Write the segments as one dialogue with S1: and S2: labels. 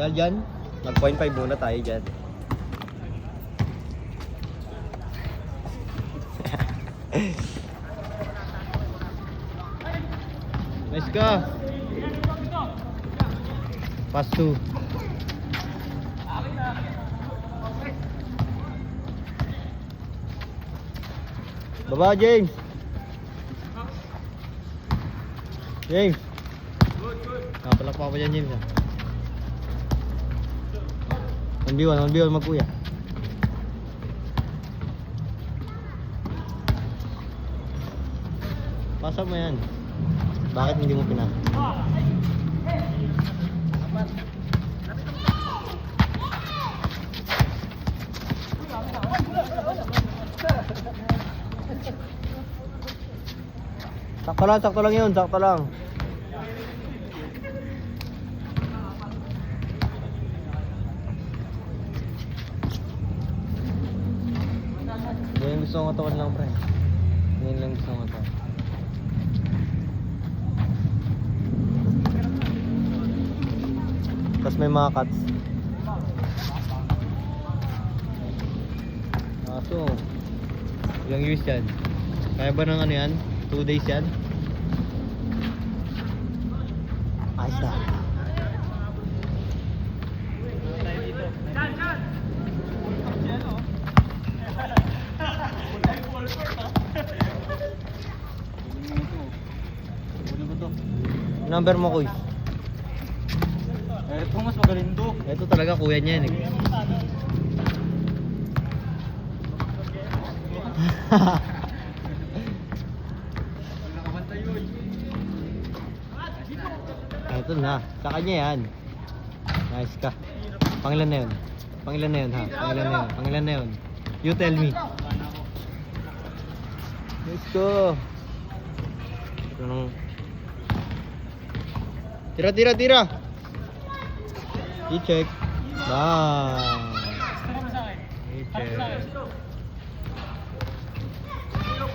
S1: Dahil dyan, mag-0.5 muna tayo dyan. Nice ka. Pass 2. Baba, James. James. Napalak pa dyan, James. 1v1 magkuya. Pasa mo yan. Bakit hindi mo pinasa? Sakto lang yun, sakto lang. Yan gusto ko tawan lang, pre. Yan lang gusto ko tawan. Tapos may mga cuts. So, ilang years yan? Kaya ba ng ano yan? 2 days yan? Ayos na. Number mo, Kuy?
S2: Ito mas magaling to.
S1: Ito talaga kuya niya yan eh. Ito na, sa kanya yan. Nice ka. Pangilan na yun? Pangilan na yun ha? Pangilan na yun? You tell me. Let's go. Ito nung... Tira. I-check. Bang. I-check.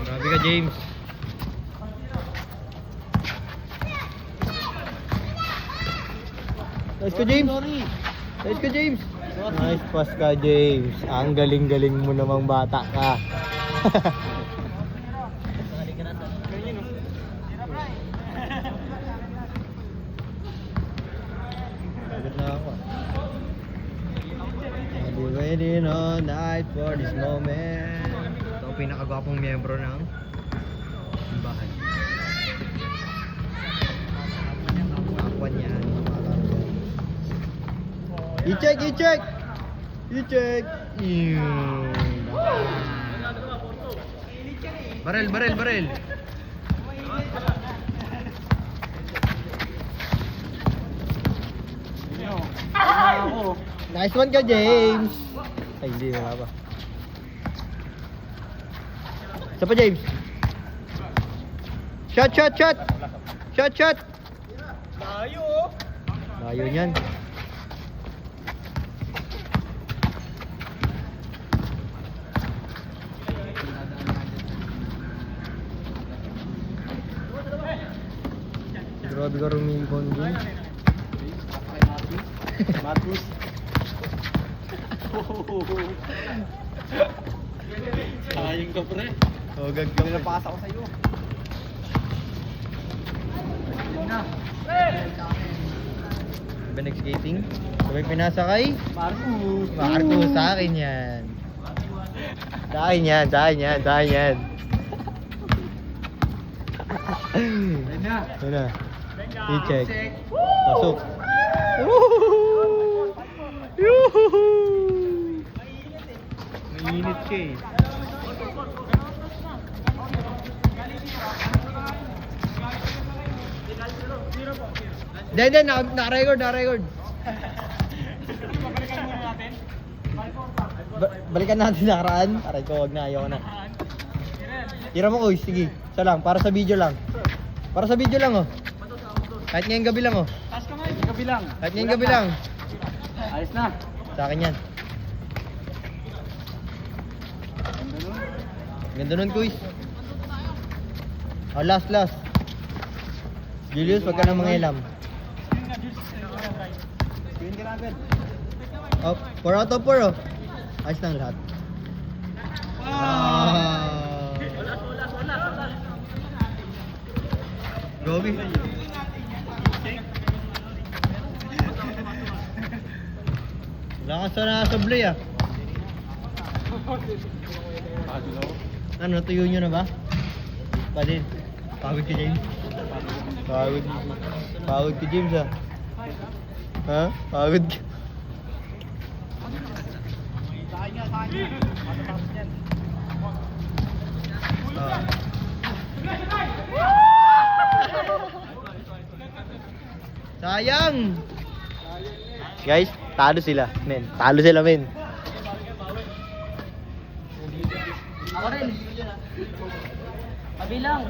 S1: Grabe ka, James. Nice ka, James. Nice pass ka, James. Ang galing-galing mo namang bata ka. I'll be waiting all night for this moment. Ito ang pinakagwapong miyembro ng simbahan. Akwan yan. I-check! Barel! Nice one ka, James. Ay, hindi, wala pa. Isa pa, James. Shot. Layo niyan. Grabe ka rumibon, James.
S2: Matus. Sayang ka, pre.
S1: Oh, gagawin na pa.
S2: Napasa ko sa'yo.
S1: Diba next skating? Sabay pinasa kay
S2: Marcus.
S1: Sa akin yan. Sa akin yan. Ito na. I-check. Pasok. Mainit siya eh. Hindi, naka-record. Balikan natin nakaraan. Aray ko, wag na, ayoko na. Tira mo, Kuy, sige. Isa lang, para sa video lang. Oh. Kahit ngayong gabi lang, oh. Kahit ngayong gabi lang.
S2: Ayos na.
S1: Sa akin yan. Ganda nun, Kuy. Oh, last. Julius, wag ka nang mangilam.
S2: Screen ka
S1: Oh, 4 out of 4 oh. Ayos lang lahat. Ah. Gobi. Lakas na sa blay ah. Ano, tuyo nyo na ba? Pa din. Pagod ka, James. Pagod ka, James ah. Ha? Pagod ka. Ah. Sayang! Guys, talo sila, men. Talo sila, men.
S3: Ako rin. Kabilang.